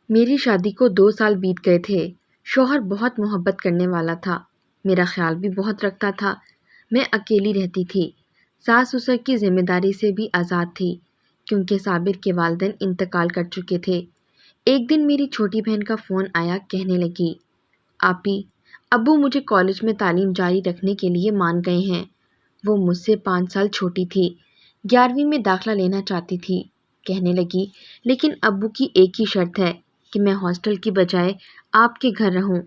میری شادی کو 2 سال بیت گئے تھے۔ شوہر بہت محبت کرنے والا تھا، میرا خیال بھی بہت رکھتا تھا۔ میں اکیلی رہتی تھی، ساس سسر کی ذمہ داری سے بھی آزاد تھی کیونکہ صابر کے والدین انتقال کر چکے تھے۔ ایک دن میری چھوٹی بہن کا فون آیا، کہنے لگی، آپی، ابو مجھے کالج میں تعلیم جاری رکھنے کے لیے مان گئے ہیں۔ وہ مجھ سے 5 سال چھوٹی تھی، 11ویں میں داخلہ لینا چاہتی تھی۔ کہنے لگی، لیکن ابو کی ایک ہی شرط ہے کہ میں ہاسٹل کی بجائے آپ کے گھر رہوں۔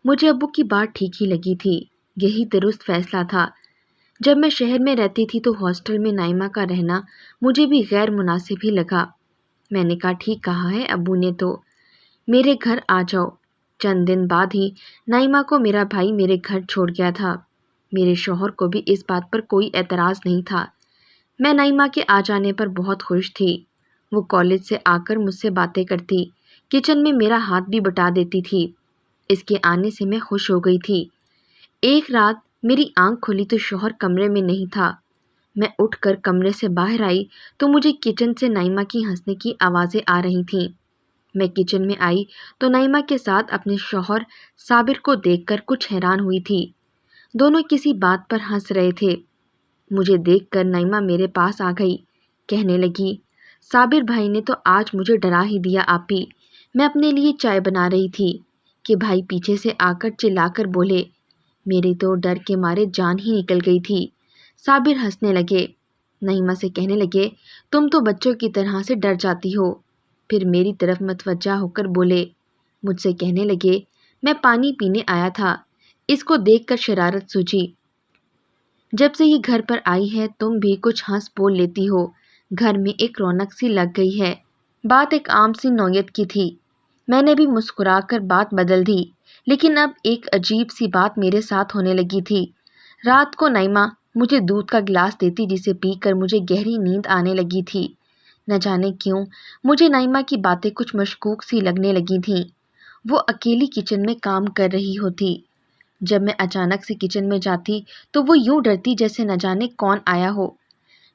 مجھے ابو کی بات ٹھیک ہی لگی تھی، یہی درست فیصلہ تھا۔ جب میں شہر میں رہتی تھی تو ہاسٹل میں نائمہ کا رہنا مجھے بھی غیر مناسب ہی لگا۔ میں نے کہا، ٹھیک کہا ہے ابو نے تو، میرے گھر آ جاؤ۔ چند دن بعد ہی نائمہ کو میرا بھائی میرے گھر چھوڑ گیا تھا۔ میرے شوہر کو بھی اس بات پر کوئی اعتراض نہیں تھا۔ میں نائمہ کے آ جانے پر بہت خوش تھی۔ وہ کالج سے آ کر مجھ سے باتیں کرتی، کچن میں میرا ہاتھ بھی بٹا دیتی تھی۔ اس کے آنے سے میں خوش ہو گئی تھی۔ ایک رات میری آنکھ کھلی تو شوہر کمرے میں نہیں تھا۔ میں اٹھ کر کمرے سے باہر آئی تو مجھے کچن سے نائمہ کی ہنسنے کی آوازیں آ رہی تھیں۔ میں کچن میں آئی تو نائمہ کے ساتھ اپنے شوہر صابر کو دیکھ کر کچھ حیران ہوئی تھی۔ دونوں کسی بات پر ہنس رہے تھے۔ مجھے دیکھ کر نائمہ میرے پاس آ گئی، کہنے لگی، صابر بھائی نے تو آج مجھے ڈرا ہی دیا آپی۔ میں اپنے لیے چائے بنا رہی تھی کہ بھائی پیچھے سے آ کر چلا کر بولے۔ میری تو ڈر کے مارے جان ہی نکل گئی تھی۔ صابر ہنسنے لگے، نائمہ سے کہنے لگے، تم تو بچوں کی طرح سے ڈر جاتی ہو۔ پھر میری طرف متوجہ ہو کر بولے، مجھ سے کہنے لگے، میں پانی پینے آیا تھا۔ اس کو دیکھ کر شرارت سوجھی، جب سے یہ گھر پر آئی ہے تم بھی کچھ ہنس بول لیتی ہو، گھر میں ایک رونق سی لگ گئی ہے۔ بات ایک عام سی نوعیت کی تھی، میں نے بھی مسکرا کر بات بدل دی، لیکن اب ایک عجیب سی بات میرے ساتھ ہونے لگی تھی۔ رات کو نائمہ مجھے دودھ کا گلاس دیتی جسے پی کر مجھے گہری نیند آنے لگی تھی۔ نہ جانے کیوں مجھے نائمہ کی باتیں کچھ مشکوک سی لگنے لگی تھیں۔ وہ اکیلی کچن میں کام کر رہی ہوتی۔ جب میں اچانک سے کچن میں جاتی تو وہ یوں ڈرتی جیسے نہ جانے کون آیا ہو۔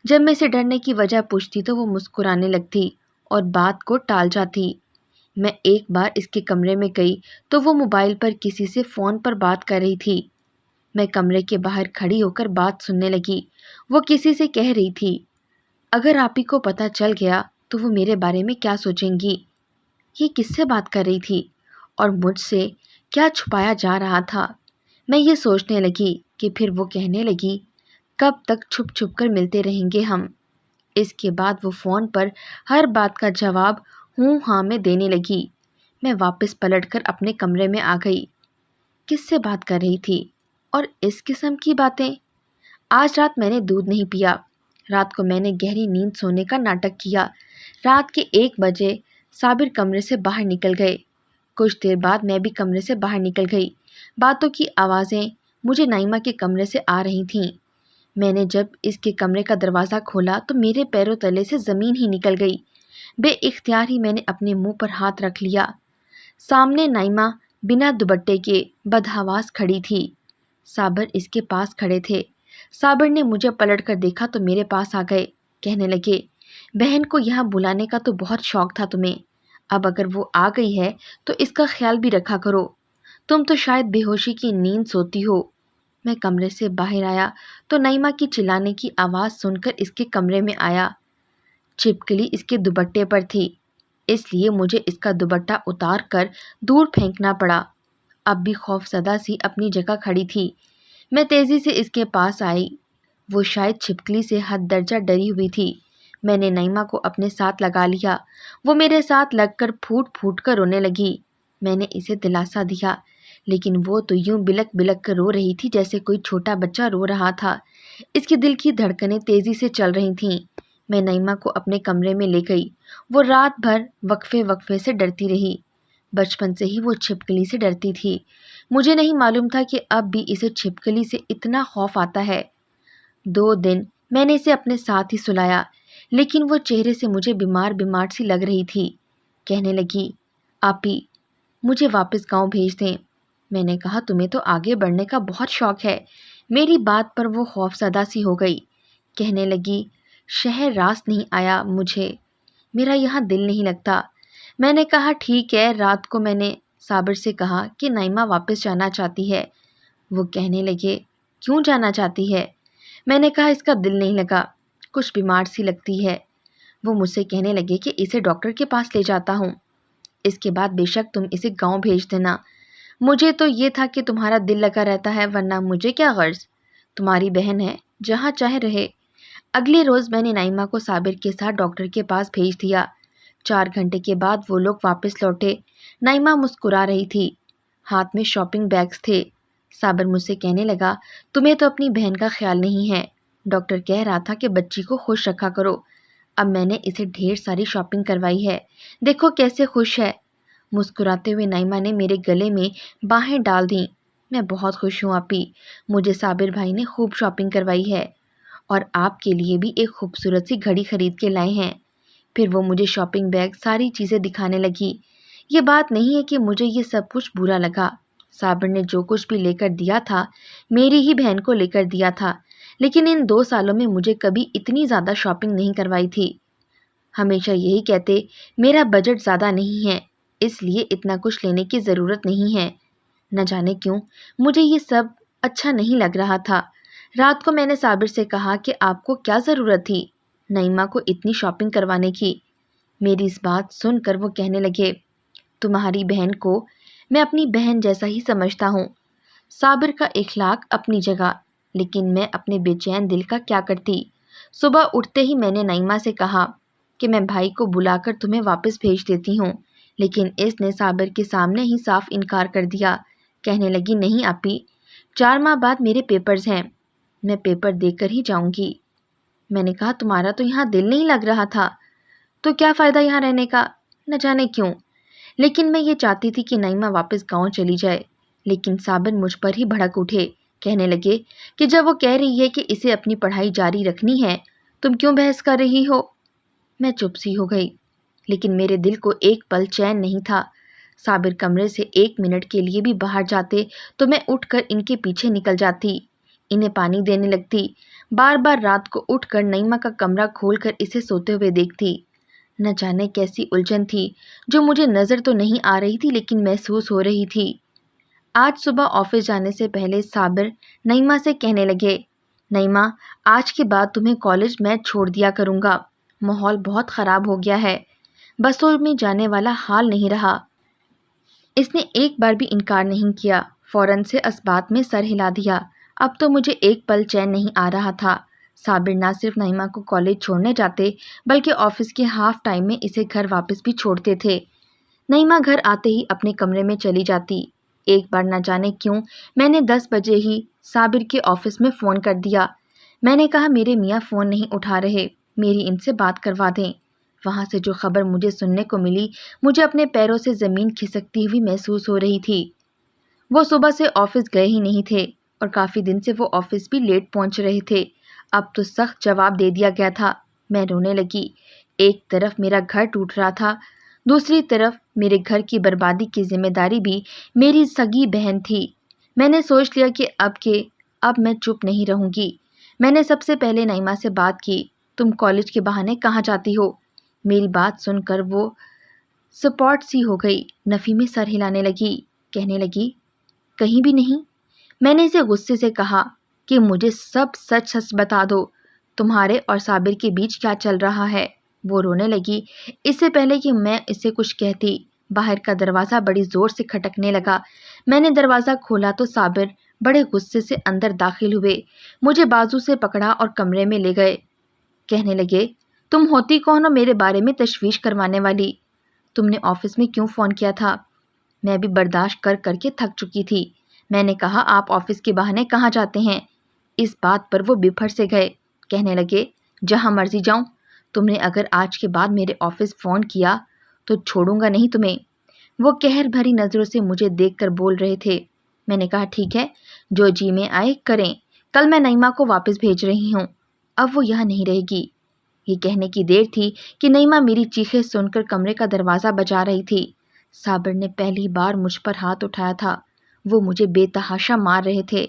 جب میں اسے ڈرنے کی وجہ پوچھتی تو وہ مسکرانے لگتی اور بات کو ٹال جاتی۔ میں ایک بار اس کے کمرے میں گئی تو وہ موبائل پر کسی سے فون پر بات کر رہی تھی۔ میں کمرے کے باہر کھڑی ہو کر بات سننے لگی۔ وہ کسی سے کہہ رہی تھی، اگر آپی کو پتہ چل گیا تو وہ میرے بارے میں کیا سوچیں گی۔ یہ کس سے بات کر رہی تھی اور مجھ سے کیا چھپایا جا رہا تھا؟ میں یہ سوچنے لگی کہ پھر وہ کہنے لگی، کب تک چھپ چھپ کر ملتے رہیں گے ہم۔ اس کے بعد وہ فون پر ہر بات کا جواب ہوں ہاں میں دینے لگی۔ میں واپس پلٹ کر اپنے کمرے میں آ گئی۔ کس سے بات کر رہی تھی اور اس قسم کی باتیں؟ آج رات میں نے دودھ نہیں پیا۔ رات کو میں نے گہری نیند سونے کا ناٹک کیا۔ رات کے 1 بجے صابر کمرے سے باہر نکل گئے۔ کچھ دیر بعد میں بھی کمرے سے باہر نکل گئی۔ باتوں کی آوازیں مجھے نائمہ کے کمرے سے آ رہی تھیں۔ میں نے جب اس کے کمرے کا دروازہ کھولا تو میرے پیروں تلے سے زمین ہی نکل گئی۔ بے اختیار ہی میں نے اپنے منہ پر ہاتھ رکھ لیا۔ سامنے نائمہ بنا دوپٹے کے بدحواس کھڑی تھی۔ صابر اس کے پاس کھڑے تھے۔ صابر نے مجھے پلٹ کر دیکھا تو میرے پاس آ گئے، کہنے لگے، بہن کو یہاں بلانے کا تو بہت شوق تھا تمہیں، اب اگر وہ آ گئی ہے تو اس کا خیال بھی رکھا کرو، تم تو شاید بے ہوشی کی نیند سوتی ہو۔ میں کمرے سے باہر آیا تو نائمہ کی چلانے کی آواز سن کر اس کے کمرے میں آیا۔ چھپکلی اس کے دوپٹے پر تھی، اس لیے مجھے اس کا دوپٹہ اتار کر دور پھینکنا پڑا۔ اب بھی خوف زدہ سی اپنی جگہ کھڑی تھی۔ میں تیزی سے اس کے پاس آئی۔ وہ شاید چھپکلی سے حد درجہ ڈری ہوئی تھی۔ میں نے نائمہ کو اپنے ساتھ لگا لیا۔ وہ میرے ساتھ لگ کر پھوٹ پھوٹ کر رونے لگی۔ میں نے اسے دلاسا دیا، لیکن وہ تو یوں بلک بلک کر رو رہی تھی جیسے کوئی چھوٹا بچہ رو رہا تھا۔ اس کے دل کی دھڑکنیں تیزی سے چل رہی تھیں۔ میں نائمہ کو اپنے کمرے میں لے گئی۔ وہ رات بھر وقفے وقفے سے ڈرتی رہی۔ بچپن سے ہی وہ چھپکلی سے ڈرتی تھی۔ مجھے نہیں معلوم تھا کہ اب بھی اسے چھپکلی سے اتنا خوف آتا ہے۔ 2 دن میں نے اسے اپنے ساتھ ہی سلایا، لیکن وہ چہرے سے مجھے بیمار بیمار سی لگ رہی تھی۔ کہنے لگی، آپی مجھے واپس گاؤں بھیج دیں۔ میں نے کہا، تمہیں تو آگے بڑھنے کا بہت شوق ہے۔ میری بات پر وہ خوف زدہ سی ہو گئی۔ کہنے لگی، شہر راست نہیں آیا مجھے، میرا یہاں دل نہیں لگتا۔ میں نے کہا ٹھیک ہے۔ رات کو میں نے صابر سے کہا کہ نائمہ واپس جانا چاہتی ہے۔ وہ کہنے لگے کیوں جانا چاہتی ہے؟ میں نے کہا اس کا دل نہیں لگا، کچھ بیمار سی لگتی ہے۔ وہ مجھ سے کہنے لگے کہ اسے ڈاکٹر کے پاس لے جاتا ہوں، اس کے بعد بے شک تم اسے گاؤں بھیج دینا۔ مجھے تو یہ تھا کہ تمہارا دل لگا رہتا ہے، ورنہ مجھے کیا غرض، تمہاری بہن ہے، جہاں چاہے رہے۔ اگلے روز میں نے نائمہ کو صابر کے ساتھ ڈاکٹر کے پاس بھیج دیا۔ 4 گھنٹے کے بعد وہ لوگ واپس لوٹے۔ نائمہ مسکرا رہی تھی، ہاتھ میں شاپنگ بیگز تھے۔ صابر مجھ سے کہنے لگا تمہیں تو اپنی بہن کا خیال نہیں ہے، ڈاکٹر کہہ رہا تھا کہ بچی کو خوش رکھا کرو۔ اب میں نے اسے ڈھیر ساری شاپنگ کروائی ہے، دیکھو کیسے خوش ہے۔ مسکراتے ہوئے نائمہ نے میرے گلے میں باہیں ڈال دیں۔ میں بہت خوش ہوں آپی، مجھے صابر بھائی نے خوب شاپنگ کروائی ہے، اور آپ کے لیے بھی ایک خوبصورت سی گھڑی خرید کے لائے ہیں۔ پھر وہ مجھے شاپنگ بیگ ساری چیزیں دکھانے لگی۔ یہ بات نہیں ہے کہ مجھے یہ سب کچھ برا لگا، صابر نے جو کچھ بھی لے کر دیا تھا میری ہی بہن کو لے کر دیا تھا، لیکن ان 2 سالوں میں مجھے کبھی اتنی زیادہ شاپنگ نہیں کروائی تھی۔ ہمیشہ یہی کہتے میرا بجٹ زیادہ نہیں ہے، اس لیے اتنا کچھ لینے کی ضرورت نہیں ہے۔ نہ جانے کیوں مجھے یہ سب اچھا نہیں لگ رہا تھا۔ رات کو میں نے صابر سے کہا کہ آپ کو کیا ضرورت تھی نائمہ کو اتنی شاپنگ کروانے کی؟ میری اس بات سن کر وہ کہنے لگے تمہاری بہن کو میں اپنی بہن جیسا ہی سمجھتا ہوں۔ صابر کا اخلاق اپنی جگہ، لیکن میں اپنے بے چین دل کا کیا کرتی۔ صبح اٹھتے ہی میں نے نائمہ سے کہا کہ میں بھائی کو بلا کر تمہیں واپس بھیج دیتی ہوں، لیکن اس نے صابر کے سامنے ہی صاف انکار کر دیا۔ کہنے لگی نہیں آپی، 4 ماہ بعد میرے پیپرز ہیں، میں پیپر دے کر ہی جاؤں گی۔ میں نے کہا تمہارا تو یہاں دل نہیں لگ رہا تھا، تو کیا فائدہ یہاں رہنے کا؟ نہ جانے کیوں، لیکن میں یہ چاہتی تھی کہ نائمہ واپس گاؤں چلی جائے، لیکن صابر مجھ پر ہی بھڑک اٹھے۔ کہنے لگے کہ جب وہ کہہ رہی ہے کہ اسے اپنی پڑھائی جاری رکھنی ہے، تم کیوں بحث کر رہی ہو؟ میں چپ سی ہو گئی، لیکن میرے دل کو ایک پل چین نہیں تھا۔ صابر کمرے سے 1 منٹ کے لیے بھی باہر جاتے تو میں اٹھ کر ان کے پیچھے نکل جاتی، انہیں پانی دینے لگتی، بار بار رات کو اٹھ کر نائمہ کا کمرہ کھول کر اسے سوتے ہوئے دیکھتی۔ نہ جانے کیسی الجھن تھی جو مجھے نظر تو نہیں آ رہی تھی لیکن محسوس ہو رہی تھی۔ آج صبح آفس جانے سے پہلے صابر نائمہ سے کہنے لگے نائمہ آج کے بعد تمہیں کالج میں چھوڑ دیا کروں گا، ماحول بہت خراب ہو گیا ہے، بسوں میں جانے والا حال نہیں رہا۔ اس نے ایک بار بھی انکار نہیں کیا، فوراً سے اس بات میں سر ہلا دیا۔ اب تو مجھے ایک پل چین نہیں آ رہا تھا۔ صابر نہ صرف نائمہ کو کالج چھوڑنے جاتے بلکہ آفس کے ہاف ٹائم میں اسے گھر واپس بھی چھوڑتے تھے۔ نائمہ گھر آتے ہی اپنے کمرے میں چلی جاتی۔ ایک بار نہ جانے کیوں میں نے 10 بجے ہی صابر کے آفس میں فون کر دیا۔ میں نے کہا میرے میاں فون نہیں اٹھا رہے، میری ان سے بات کروا دیں۔ وہاں سے جو خبر مجھے سننے کو ملی مجھے اپنے پیروں سے زمین کھسکتی ہوئی محسوس ہو رہی تھی۔ وہ صبح سے آفس گئے ہی نہیں تھے اور کافی دن سے وہ آفس بھی لیٹ پہنچ رہے تھے۔ اب تو سخت جواب دے دیا گیا تھا۔ میں رونے لگی۔ ایک طرف میرا گھر ٹوٹ رہا تھا، دوسری طرف میرے گھر کی بربادی کی ذمہ داری بھی میری سگی بہن تھی۔ میں نے سوچ لیا کہ اب میں چپ نہیں رہوں گی۔ میں نے سب سے پہلے نائمہ سے بات کی، تم کالج کے بہانے کہاں جاتی ہو؟ میری بات سن کر وہ سپاٹ سی ہو گئی، نفی میں سر ہلانے لگی، کہنے لگی کہیں بھی نہیں۔ میں نے اسے غصے سے کہا کہ مجھے سب سچ سچ بتا دو، تمہارے اور صابر کے بیچ کیا چل رہا ہے؟ وہ رونے لگی۔ اس سے پہلے کہ میں اسے کچھ کہتی باہر کا دروازہ بڑی زور سے کھٹکنے لگا۔ میں نے دروازہ کھولا تو صابر بڑے غصے سے اندر داخل ہوئے، مجھے بازو سے پکڑا اور کمرے میں لے گئے۔ کہنے لگے تم ہوتی کون ہو میرے بارے میں تشویش کروانے والی؟ تم نے آفس میں کیوں فون کیا تھا؟ میں بھی برداشت کر کر کے تھک چکی تھی۔ میں نے کہا آپ آفس کے بہانے کہاں جاتے ہیں؟ اس بات پر وہ بفر سے گئے، کہنے لگے جہاں مرضی جاؤں، تم نے اگر آج کے بعد میرے آفس فون کیا تو چھوڑوں گا نہیں تمہیں۔ وہ قہر بھری نظروں سے مجھے دیکھ کر بول رہے تھے۔ میں نے کہا ٹھیک ہے، جو جی میں آئے کریں، کل میں نائمہ کو واپس بھیج رہی ہوں، اب وہ یہاں نہیں رہے گی۔ یہ کہنے کی دیر تھی کہ نائمہ میری چیخیں سن کر کمرے کا دروازہ بجا رہی تھی۔ صابر نے پہلی بار مجھ پر ہاتھ اٹھایا تھا، وہ مجھے بے تحاشا مار رہے تھے۔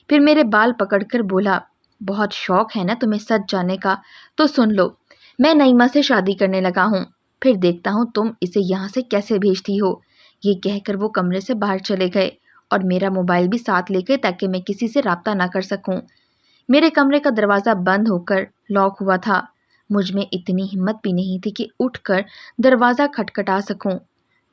پھر میرے بال پکڑ کر بولا بہت شوق ہے نا تمہیں سچ جاننے کا، تو سن لو، میں نائمہ سے شادی کرنے لگا ہوں۔ پھر دیکھتا ہوں تم اسے یہاں سے کیسے بھیجتی ہو۔ یہ کہہ کر وہ کمرے سے باہر چلے گئے اور میرا موبائل بھی ساتھ لے گئے تاکہ میں کسی سے رابطہ نہ کر سکوں۔ میرے کمرے کا دروازہ بند ہو کر لاک ہوا تھا۔ مجھ میں اتنی ہمت بھی نہیں تھی کہ اٹھ کر دروازہ کھٹکھٹا سکوں۔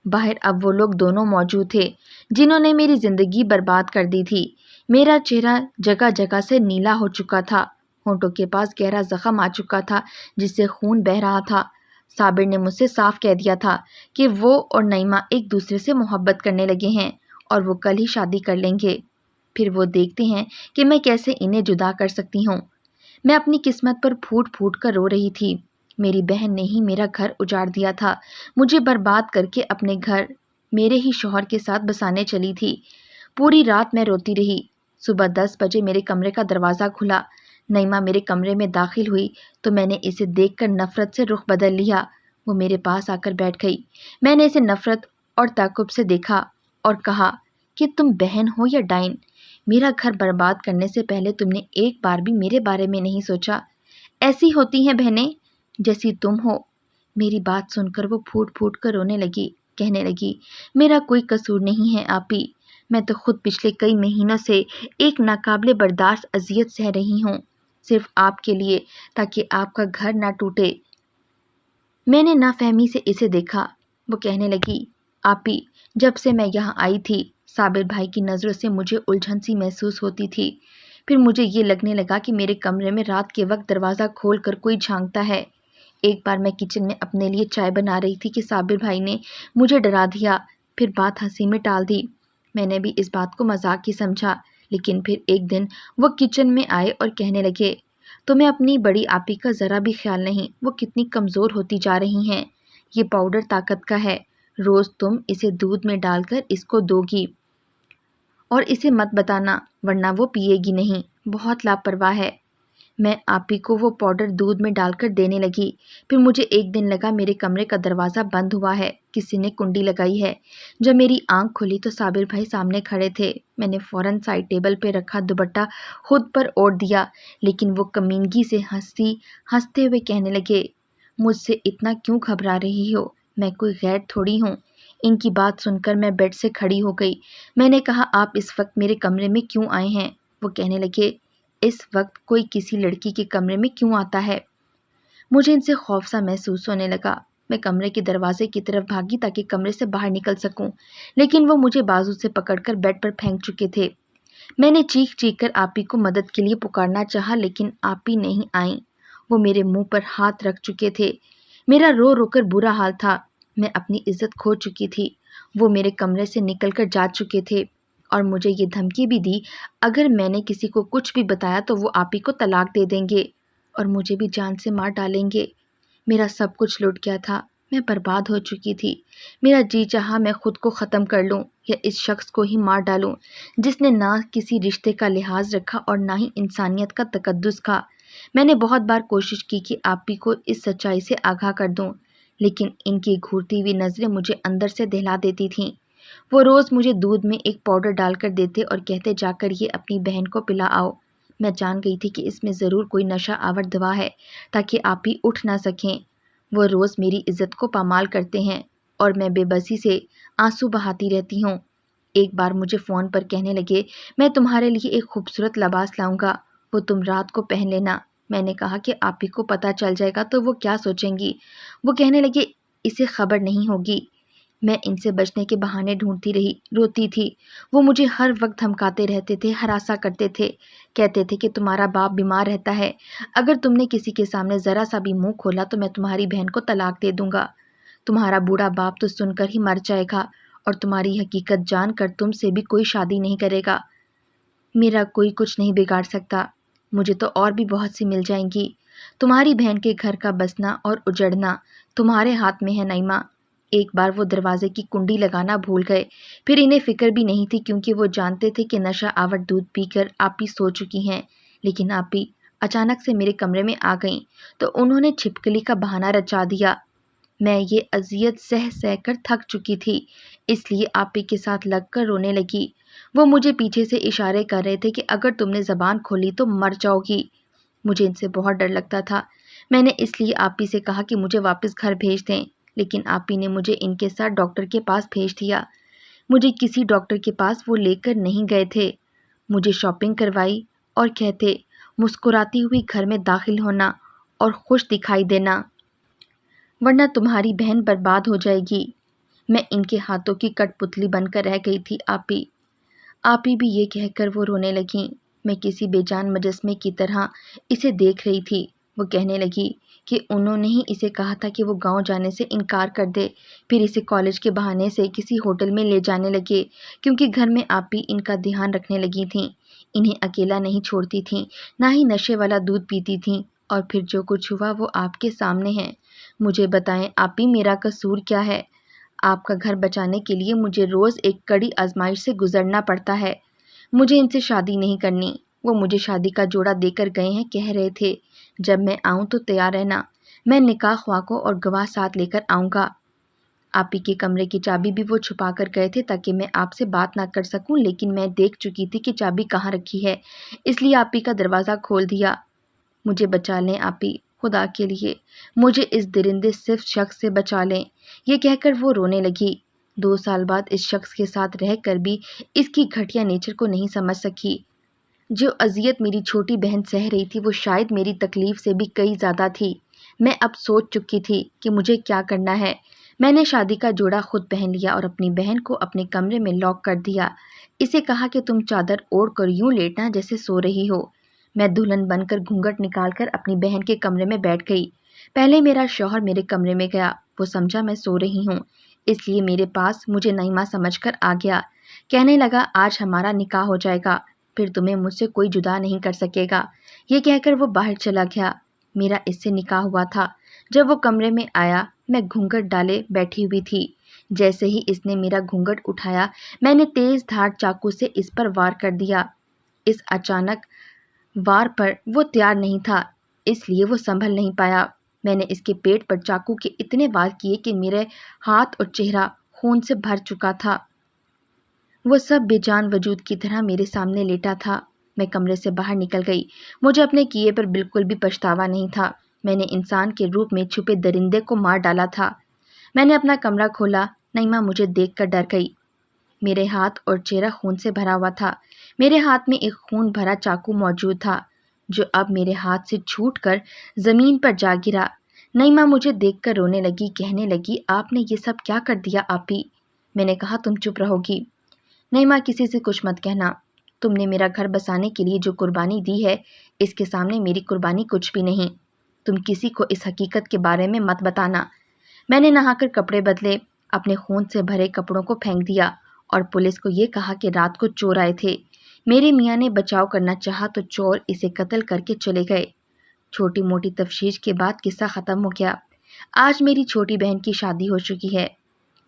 باہر اب وہ لوگ دونوں موجود تھے جنہوں نے میری زندگی برباد کر دی تھی۔ میرا چہرہ جگہ جگہ سے نیلا ہو چکا تھا، ہونٹوں کے پاس گہرا زخم آ چکا تھا جس سے خون بہہ رہا تھا۔ صابر نے مجھ سے صاف کہہ دیا تھا کہ وہ اور نعیمہ ایک دوسرے سے محبت کرنے لگے ہیں اور وہ کل ہی شادی کر لیں گے۔ پھر وہ دیکھتے ہیں کہ میں کیسے انہیں جدا کر سکتی ہوں۔ میں اپنی قسمت پر پھوٹ پھوٹ کر رو رہی تھی۔ میری بہن نے ہی میرا گھر اجاڑ دیا تھا، مجھے برباد کر کے اپنے گھر میرے ہی شوہر کے ساتھ بسانے چلی تھی۔ پوری رات میں روتی رہی۔ صبح 10 بجے میرے کمرے کا دروازہ کھلا۔ نعیمہ میرے کمرے میں داخل ہوئی تو میں نے اسے دیکھ کر نفرت سے رخ بدل لیا۔ وہ میرے پاس آ کر بیٹھ گئی۔ میں نے اسے نفرت اور تعجب سے دیکھا اور کہا کہ تم بہن ہو یا ڈائن؟ میرا گھر برباد کرنے سے پہلے تم نے ایک بار بھی میرے بارے میں نہیں سوچا۔ ایسی ہوتی ہیں بہنیں جیسی تم ہو۔ میری بات سن کر وہ پھوٹ پھوٹ کر رونے لگی، کہنے لگی میرا کوئی قصور نہیں ہے آپی، میں تو خود پچھلے کئی مہینوں سے ایک ناقابل برداشت اذیت سہ رہی ہوں، صرف آپ کے لیے، تاکہ آپ کا گھر نہ ٹوٹے۔ میں نے نافہمی سے اسے دیکھا۔ وہ کہنے لگی آپی، جب سے میں یہاں آئی تھی صابر بھائی کی نظروں سے مجھے الجھن سی محسوس ہوتی تھی۔ پھر مجھے یہ لگنے لگا کہ میرے کمرے میں رات کے وقت دروازہ کھول کر کوئی جھانکتا ہے۔ ایک بار میں کچن میں اپنے لیے چائے بنا رہی تھی کہ صابر بھائی نے مجھے ڈرا دیا، پھر بات ہنسی میں ٹال دی۔ میں نے بھی اس بات کو مذاق ہی سمجھا، لیکن پھر ایک دن وہ کچن میں آئے اور کہنے لگے تمہیں اپنی بڑی آپی کا ذرا بھی خیال نہیں، وہ کتنی کمزور ہوتی جا رہی ہیں۔ یہ پاؤڈر طاقت کا ہے، روز تم اسے دودھ میں ڈال کر اس کو دو گی اور اسے مت بتانا ورنہ وہ پیے گی نہیں، بہت لاپرواہ ہے۔ میں آپی کو وہ پاؤڈر دودھ میں ڈال کر دینے لگی۔ پھر مجھے ایک دن لگا میرے کمرے کا دروازہ بند ہوا ہے، کسی نے کنڈی لگائی ہے۔ جب میری آنکھ کھلی تو صابر بھائی سامنے کھڑے تھے۔ میں نے فوراً سائڈ ٹیبل پہ رکھا دوپٹہ خود پر اوڑھ دیا، لیکن وہ کمینگی سے ہنستے ہوئے کہنے لگے مجھ سے اتنا کیوں گھبرا رہی ہو، میں کوئی غیر تھوڑی ہوں۔ ان کی بات سن کر میں بیڈ سے کھڑی ہو گئی۔ میں نے کہا آپ اس وقت میرے کمرے میں کیوں آئے ہیں؟ وہ کہنے لگے اس وقت کوئی کسی لڑکی کے کمرے میں کیوں آتا ہے؟ مجھے ان سے خوف سا محسوس ہونے لگا۔ میں کمرے کے دروازے کی طرف بھاگی تاکہ کمرے سے باہر نکل سکوں، لیکن وہ مجھے بازو سے پکڑ کر بیڈ پر پھینک چکے تھے۔ میں نے چیخ چیخ کر آپی کو مدد کے لیے پکارنا چاہا، لیکن آپی نہیں آئیں۔ وہ میرے منہ پر ہاتھ رکھ چکے تھے۔ میرا رو رو کر برا حال تھا، میں اپنی عزت کھو چکی تھی۔ وہ میرے کمرے سے نکل کر جا چکے تھے اور مجھے یہ دھمکی بھی دی اگر میں نے کسی کو کچھ بھی بتایا تو وہ آپی کو طلاق دے دیں گے اور مجھے بھی جان سے مار ڈالیں گے۔ میرا سب کچھ لٹ گیا تھا، میں برباد ہو چکی تھی۔ میرا جی چاہا میں خود کو ختم کر لوں یا اس شخص کو ہی مار ڈالوں جس نے نہ کسی رشتے کا لحاظ رکھا اور نہ ہی انسانیت کا تقدس کا۔ میں نے بہت بار کوشش کی کہ آپی کو اس سچائی سے آگاہ کر دوں، لیکن ان کی گھورتی ہوئی نظریں مجھے اندر سے دہلا دیتی تھیں۔ وہ روز مجھے دودھ میں ایک پاؤڈر ڈال کر دیتے اور کہتے جا کر یہ اپنی بہن کو پلا آؤ۔ میں جان گئی تھی کہ اس میں ضرور کوئی نشہ آور دوا ہے تاکہ آپی اٹھ نہ سکیں۔ وہ روز میری عزت کو پامال کرتے ہیں اور میں بے بسی سے آنسو بہاتی رہتی ہوں۔ ایک بار مجھے فون پر کہنے لگے میں تمہارے لیے ایک خوبصورت لباس لاؤں گا، وہ تم رات کو پہن لینا۔ میں نے کہا کہ آپی کو پتہ چل جائے گا تو وہ کیا سوچیں گی؟ وہ کہنے لگے اسے خبر نہیں ہوگی۔ میں ان سے بچنے کے بہانے ڈھونڈتی رہی، روتی تھی۔ وہ مجھے ہر وقت دھمکاتے رہتے تھے، ہراساں کرتے تھے، کہتے تھے کہ تمہارا باپ بیمار رہتا ہے، اگر تم نے کسی کے سامنے ذرا سا بھی منہ کھولا تو میں تمہاری بہن کو طلاق دے دوں گا۔ تمہارا بوڑھا باپ تو سن کر ہی مر جائے گا اور تمہاری حقیقت جان کر تم سے بھی کوئی شادی نہیں کرے گا۔ میرا کوئی کچھ نہیں بگاڑ سکتا، مجھے تو اور بھی بہت سی مل جائیں گی۔ تمہاری بہن کے گھر کا بسنا اور اجڑنا تمہارے ہاتھ میں ہے نعیمہ۔ ایک بار وہ دروازے کی کنڈی لگانا بھول گئے، پھر انہیں فکر بھی نہیں تھی کیونکہ وہ جانتے تھے کہ نشہ آور دودھ پی کر آپی سو چکی ہیں، لیکن آپی اچانک سے میرے کمرے میں آ گئیں تو انہوں نے چھپکلی کا بہانہ رچا دیا۔ میں یہ اذیت سہ سہ کر تھک چکی تھی، اس لیے آپی کے ساتھ لگ کر رونے لگی۔ وہ مجھے پیچھے سے اشارے کر رہے تھے کہ اگر تم نے زبان کھولی تو مر جاؤ گی۔ مجھے ان سے بہت ڈر لگتا تھا۔ میں نے اس لیے آپی سے کہا کہ مجھے واپس گھر بھیج دیں، لیکن آپی نے مجھے ان کے ساتھ ڈاکٹر کے پاس بھیج دیا۔ مجھے کسی ڈاکٹر کے پاس وہ لے کر نہیں گئے تھے، مجھے شاپنگ کروائی اور کہتے مسکراتی ہوئی گھر میں داخل ہونا اور خوش دکھائی دینا، ورنہ تمہاری بہن برباد ہو جائے گی۔ میں ان کے ہاتھوں کی کٹ پتلی بن کر رہ گئی تھی آپی۔ آپی بھی یہ کہہ کر وہ رونے لگیں۔ میں کسی بے جان مجسمے کی طرح اسے دیکھ رہی تھی۔ وہ کہنے لگی کہ انہوں نے ہی اسے کہا تھا کہ وہ گاؤں جانے سے انکار کر دے، پھر اسے کالج کے بہانے سے کسی ہوٹل میں لے جانے لگے، کیونکہ گھر میں آپی ان کا دھیان رکھنے لگی تھیں، انہیں اکیلا نہیں چھوڑتی تھیں، نہ ہی نشے والا دودھ پیتی تھیں، اور پھر جو کچھ ہوا وہ آپ کے سامنے ہے۔ مجھے بتائیں آپی، میرا قصور کیا ہے؟ آپ کا گھر بچانے کے لیے مجھے روز ایک کڑی آزمائش سے گزرنا پڑتا ہے۔ مجھے ان سے شادی نہیں کرنی۔ وہ مجھے شادی کا جوڑا دے کر گئے ہیں، کہہ رہے تھے جب میں آؤں تو تیار رہنا، میں نکاح خواہ کو اور گواہ ساتھ لے کر آؤں گا۔ آپی کے کمرے کی چابی بھی وہ چھپا کر گئے تھے تاکہ میں آپ سے بات نہ کر سکوں، لیکن میں دیکھ چکی تھی کہ چابی کہاں رکھی ہے، اس لیے آپی کا دروازہ کھول دیا۔ مجھے بچا لیں آپی، خدا کے لیے مجھے اس درندے صرف شخص سے بچا لیں۔ یہ کہہ کر وہ رونے لگی۔ 2 سال بعد اس شخص کے ساتھ رہ کر بھی اس کی گھٹیا نیچر کو نہیں سمجھ سکی۔ جو اذیت میری چھوٹی بہن سہ رہی تھی وہ شاید میری تکلیف سے بھی کئی زیادہ تھی۔ میں اب سوچ چکی تھی کہ مجھے کیا کرنا ہے۔ میں نے شادی کا جوڑا خود پہن لیا اور اپنی بہن کو اپنے کمرے میں لاک کر دیا۔ اسے کہا کہ تم چادر اوڑھ کر یوں لیٹنا جیسے سو رہی ہو۔ میں دلہن بن کر گھونگھٹ نکال کر اپنی بہن کے کمرے میں بیٹھ گئی۔ پہلے میرا شوہر میرے کمرے میں گیا، وہ سمجھا میں سو رہی ہوں، اس لیے میرے پاس مجھے نعیمہ سمجھ کر آ گیا۔ کہنے لگا آج ہمارا نکاح ہو جائے گا، پھر تمہیں مجھ سے کوئی جدا نہیں کر سکے گا۔ یہ کہہ کر وہ باہر چلا گیا۔ میرا اس سے نکاح ہوا تھا۔ جب وہ کمرے میں آیا میں گھونگھٹ ڈالے بیٹھی ہوئی تھی۔ جیسے ہی اس نے میرا گھونگھٹ اٹھایا میں نے تیز دھار چاقو سے اس پر وار کر دیا۔ اس اچانک وار پر وہ تیار نہیں تھا، اس لیے وہ سنبھل نہیں پایا۔ میں نے اس کے پیٹ پر چاقو کے اتنے وار کیے کہ میرے ہاتھ اور چہرہ خون سے بھر چکا تھا۔ وہ سب بے جان وجود کی طرح میرے سامنے لیٹا تھا۔ میں کمرے سے باہر نکل گئی۔ مجھے اپنے کیے پر بالکل بھی پچھتاوا نہیں تھا۔ میں نے انسان کے روپ میں چھپے درندے کو مار ڈالا تھا۔ میں نے اپنا کمرہ کھولا۔ نعیمہ مجھے دیکھ کر ڈر گئی۔ میرے ہاتھ اور چہرہ خون سے بھرا ہوا تھا۔ میرے ہاتھ میں ایک خون بھرا چاقو موجود تھا جو اب میرے ہاتھ سے چھوٹ کر زمین پر جا گرا۔ نعیمہ مجھے دیکھ کر رونے لگی، کہنے لگی آپ نے یہ سب کیا کر دیا آپی؟ میں نے کہا تم چپ رہو گی؟ نعیمہ کسی سے کچھ مت کہنا، تم نے میرا گھر بسانے کے لیے جو قربانی دی ہے اس کے سامنے میری قربانی کچھ بھی نہیں۔ تم کسی کو اس حقیقت کے بارے میں مت بتانا۔ میں نے نہا کر کپڑے بدلے، اپنے خون سے بھرے کپڑوں کو پھینک دیا اور پولیس کو یہ کہا کہ رات کو چور آئے تھے۔ میرے میاں نے بچاؤ کرنا چاہا تو چور اسے قتل کر کے چلے گئے۔ چھوٹی موٹی تفتیش کے بعد قصہ ختم ہو گیا۔ آج میری چھوٹی بہن کی شادی ہو چکی ہے۔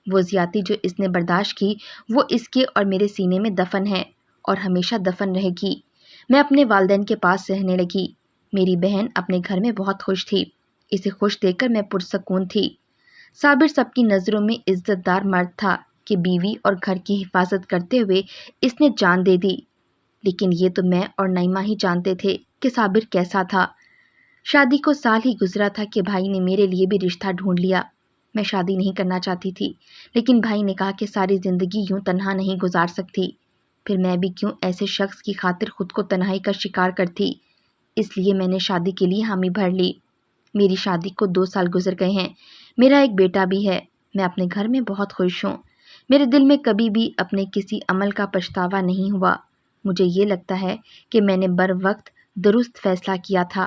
وہ زیادتی جو اس نے برداشت کی وہ اس کے اور میرے سینے میں دفن ہے اور ہمیشہ دفن رہے گی۔ میں اپنے والدین کے پاس رہنے لگی۔ میری بہن اپنے گھر میں بہت خوش تھی۔ اسے خوش دیکھ کر میں پرسکون تھی۔ صابر سب کی نظروں میں عزت دار مرد تھا کہ بیوی اور گھر کی حفاظت کرتے ہوئے اس نے جان دے دی، لیکن یہ تو میں اور نعیمہ ہی جانتے تھے کہ صابر کیسا تھا۔ شادی کو سال ہی گزرا تھا کہ بھائی نے میرے لیے بھی رشتہ ڈھونڈ لیا۔ میں شادی نہیں کرنا چاہتی تھی، لیکن بھائی نے کہا کہ ساری زندگی یوں تنہا نہیں گزار سکتی، پھر میں بھی کیوں ایسے شخص کی خاطر خود کو تنہائی کا شکار کرتی۔ اس لیے میں نے شادی کے لیے حامی بھر لی۔ میری شادی کو 2 سال گزر گئے ہیں، میرا ایک بیٹا بھی ہے۔ میں اپنے گھر میں بہت خوش ہوں۔ میرے دل میں کبھی بھی اپنے کسی عمل کا پچھتاوا نہیں ہوا۔ مجھے یہ لگتا ہے کہ میں نے بر وقت درست فیصلہ کیا تھا۔